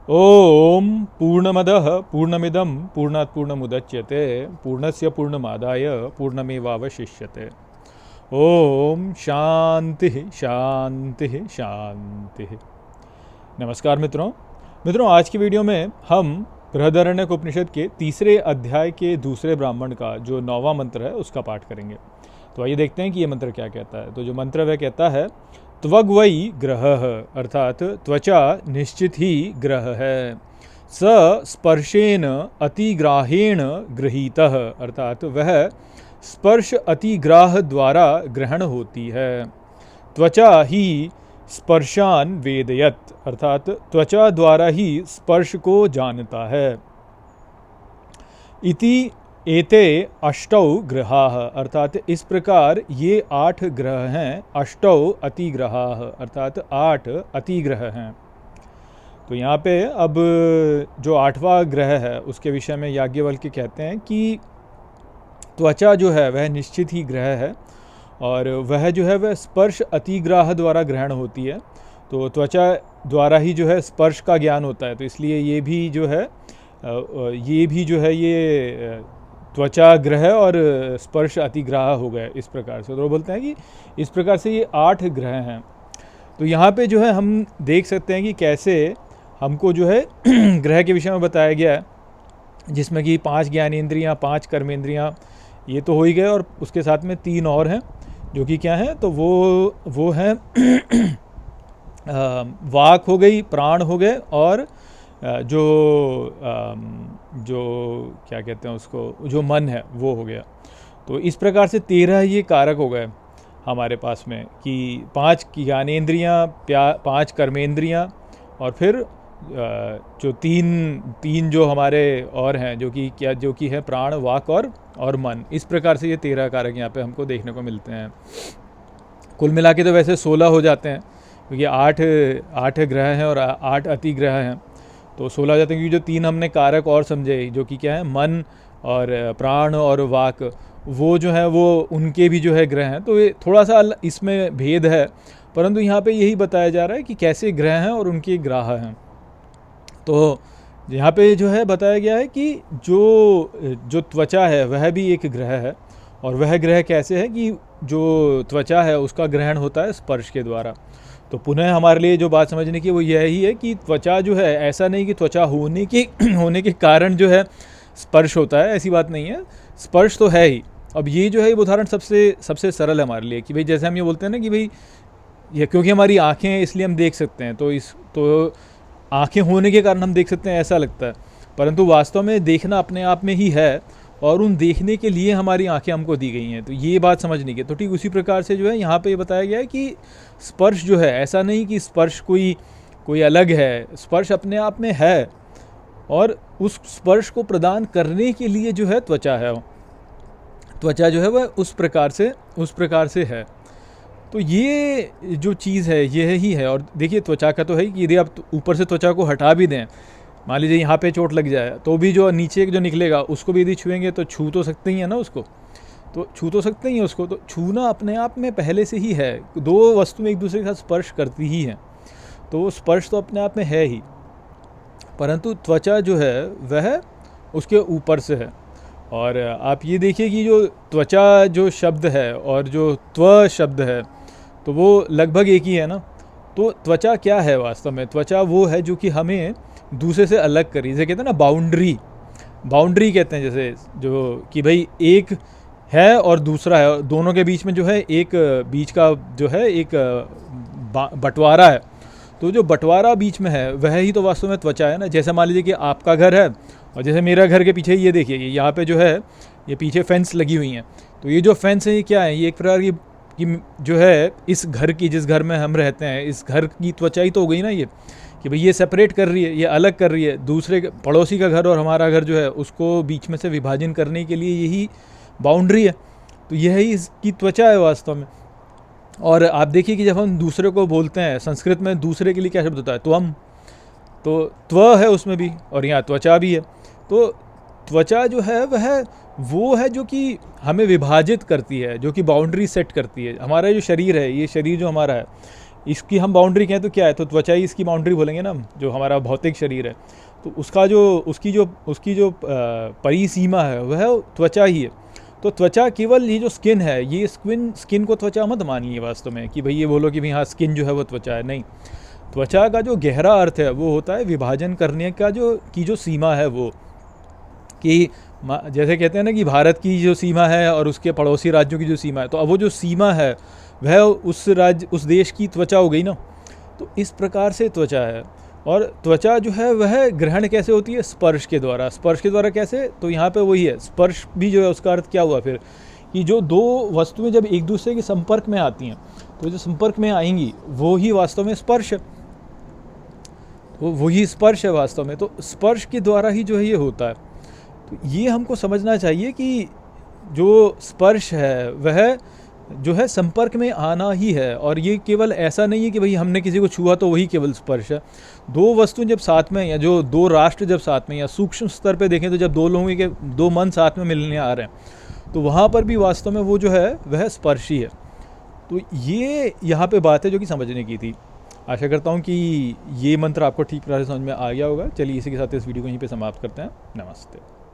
ओम पूर्णमदः पूर्णमिदं पूर्णात् पूर्णमुदच्यते पूर्णस्य पूर्णमादाय पूर्णमेवावशिष्यते। ओम शांति शांति शांति। नमस्कार मित्रों, आज की वीडियो में हम बृहदारण्यक उपनिषद के तीसरे अध्याय के दूसरे ब्राह्मण का जो 9वां मंत्र है उसका पाठ करेंगे। तो आइए देखते हैं कि ये मंत्र क्या कहता है। तो जो मंत्र वह कहता है, त्वग्वै ग्रहः, अर्थात त्वचा निश्चित ही ग्रह है। स स्पर्शेन अतिग्राहेण गृहीतः, अर्थात वह स्पर्श अतिग्राह द्वारा ग्रहण होती है। त्वचा ही स्पर्शान वेदयत, अर्थात त्वचा द्वारा ही स्पर्श को जानता है। इति एते अष्टौ ग्रहाः, अर्थात इस प्रकार ये 8 ग्रह हैं। अष्टौ अतिग्रहाः, अर्थात 8 अतिग्रह हैं। तो यहाँ पे अब जो 8वां ग्रह है उसके विषय में याज्ञवल्क्य कहते हैं कि त्वचा जो है वह निश्चित ही ग्रह है और वह जो है वह स्पर्श अतिग्राह द्वारा ग्रहण होती है। तो त्वचा द्वारा ही जो है स्पर्श का ज्ञान होता है, तो इसलिए ये भी जो है ये त्वचा ग्रह और स्पर्श अतिग्राह हो गए इस प्रकार से। तो वो बोलते हैं कि इस प्रकार से ये 8 ग्रह हैं। तो यहाँ पे जो है हम देख सकते हैं कि कैसे हमको जो है ग्रह के विषय में बताया गया है, जिसमें कि 5 ज्ञानेंद्रियाँ, 5 कर्मेंद्रियाँ ये तो हो ही गए और उसके साथ में 3 और हैं जो कि क्या हैं, तो वो हैं वाक हो गई, प्राण हो गए और जो क्या कहते हैं उसको, जो मन है वो हो गया। तो इस प्रकार से 13 ये कारक हो गए हमारे पास में कि 5 ज्ञानेंद्रियाँ, 5 कर्मेंद्रियाँ और फिर जो तीन जो हमारे और हैं जो कि है प्राण, वाक और मन। इस प्रकार से ये 13 कारक यहाँ पे हमको देखने को मिलते हैं। कुल मिला के तो वैसे 16 हो जाते हैं क्योंकि 8 ग्रह हैं और 8 अतिग्रह हैं, तो 16 हो जाते हैं। क्योंकि जो 3 हमने कारक और समझे जो कि क्या है, मन और प्राण और वाक, वो जो है वो उनके भी जो है ग्रह हैं। तो ये थोड़ा सा इसमें भेद है, परंतु यहाँ पे यही बताया जा रहा है कि कैसे ग्रह हैं और उनके ग्राह हैं। तो यहाँ पे जो है बताया गया है कि जो त्वचा है वह भी एक ग्रह है, और वह ग्रह कैसे है कि जो त्वचा है उसका ग्रहण होता है स्पर्श के द्वारा। तो पुनः हमारे लिए जो बात समझने की वो यही है कि त्वचा जो है, ऐसा नहीं कि त्वचा होने के कारण जो है स्पर्श होता है, ऐसी बात नहीं है। स्पर्श तो है ही। अब ये जो है उदाहरण सबसे सरल है हमारे लिए कि भाई जैसे हम ये बोलते हैं ना कि भाई ये क्योंकि हमारी आँखें हैं इसलिए हम देख सकते हैं, तो आँखें होने के कारण हम देख सकते हैं ऐसा लगता है, परंतु वास्तव में देखना अपने आप में ही है और उन देखने के लिए हमारी आंखें हमको दी गई हैं। तो ये बात समझने की। तो ठीक उसी प्रकार से जो है यहाँ पे बताया गया है कि स्पर्श जो है, ऐसा नहीं कि स्पर्श कोई अलग है, स्पर्श अपने आप में है और उस स्पर्श को प्रदान करने के लिए जो है त्वचा है, त्वचा जो है वह उस प्रकार से है। तो ये जो चीज़ है ये ही है। और देखिए त्वचा का तो है कि यदि आप ऊपर से त्वचा को हटा भी दें, मान लीजिए यहाँ पे चोट लग जाए, तो भी जो नीचे जो निकलेगा उसको भी यदि छुएंगे तो छू तो सकते ही है ना उसको, तो छू तो सकते ही हैं उसको। तो छूना अपने आप में पहले से ही है। 2 वस्तुएं एक दूसरे के साथ स्पर्श करती ही हैं, तो स्पर्श तो अपने आप में है ही, परंतु त्वचा जो है वह उसके ऊपर से है। और आप ये देखिए कि जो त्वचा जो शब्द है और जो त्व शब्द है तो वो लगभग एक ही है ना। तो त्वचा क्या है वास्तव में? त्वचा वो है जो कि हमें दूसरे से अलग करी, जैसे कहते हैं ना बाउंड्री कहते हैं, जैसे जो कि भाई एक है और दूसरा है, दोनों के बीच में जो है एक बीच का जो है एक बंटवारा है। तो जो बंटवारा बीच में है वह ही तो वास्तव में त्वचा है ना। जैसे मान लीजिए कि आपका घर है और जैसे मेरा घर के पीछे ये देखिए, यहाँ पे जो है ये पीछे फेंस लगी हुई हैं। तो ये जो फेंस है ये क्या है? ये एक प्रकार की जो है इस घर की, जिस घर में हम रहते हैं, इस घर की त्वचा ही तो हो गई ना ये, कि भाई ये सेपरेट कर रही है, ये अलग कर रही है। दूसरे पड़ोसी का घर और हमारा घर जो है उसको बीच में से विभाजन करने के लिए यही बाउंड्री है। तो यही इसकी त्वचा है वास्तव में। और आप देखिए कि जब हम दूसरे को बोलते हैं, संस्कृत में दूसरे के लिए क्या शब्द होता है? त्वम। तो त्व है उसमें भी और यहाँ त्वचा भी है। तो त्वचा जो है वह वो है जो कि हमें विभाजित करती है, जो कि बाउंड्री सेट करती है। हमारा जो शरीर है, ये शरीर जो हमारा है, इसकी हम बाउंड्री कहें तो क्या है, तो त्वचा ही इसकी बाउंड्री बोलेंगे ना, जो हमारा भौतिक शरीर है। तो उसका जो उसकी जो परिसीमा है वह त्वचा ही है। तो त्वचा केवल ये जो स्किन है, ये स्किन को त्वचा मत मानिए वास्तव में कि भाई ये बोलो कि भाई हाँ स्किन जो है वो त्वचा है, नहीं। त्वचा का जो गहरा अर्थ है वो होता है विभाजन करने का जो सीमा है वो, कि जैसे कहते हैं ना कि भारत की जो सीमा है और उसके पड़ोसी राज्यों की जो सीमा है, तो अब वो जो सीमा है वह उस देश की त्वचा हो गई ना। तो इस प्रकार से त्वचा है। और त्वचा जो है वह ग्रहण कैसे होती है, स्पर्श के द्वारा। स्पर्श के द्वारा कैसे, तो यहाँ पे वही है, स्पर्श भी जो है उसका अर्थ क्या हुआ फिर, कि जो दो वस्तुएं जब एक दूसरे के संपर्क में आती हैं, तो जो संपर्क में आएंगी वो ही वास्तव में स्पर्श है, तो वही स्पर्श है वास्तव में। तो स्पर्श के द्वारा ही जो है ये होता है। तो ये हमको समझना चाहिए कि जो स्पर्श है वह जो है संपर्क में आना ही है, और ये केवल ऐसा नहीं है कि भाई हमने किसी को छुआ तो वही केवल स्पर्श है। दो वस्तु जब साथ में, या जो दो राष्ट्र जब साथ में, या सूक्ष्म स्तर पे देखें तो जब दो लोगों के दो मन साथ में मिलने आ रहे हैं, तो वहाँ पर भी वास्तव में वो जो है वह स्पर्श ही है। तो ये यहाँ पे बात है जो कि समझने की थी। आशा करता हूँ कि ये मंत्र आपको ठीक तरह से समझ में आ गया होगा। चलिए इसी के साथ इस वीडियो को यहीं पे समाप्त करते हैं। नमस्ते।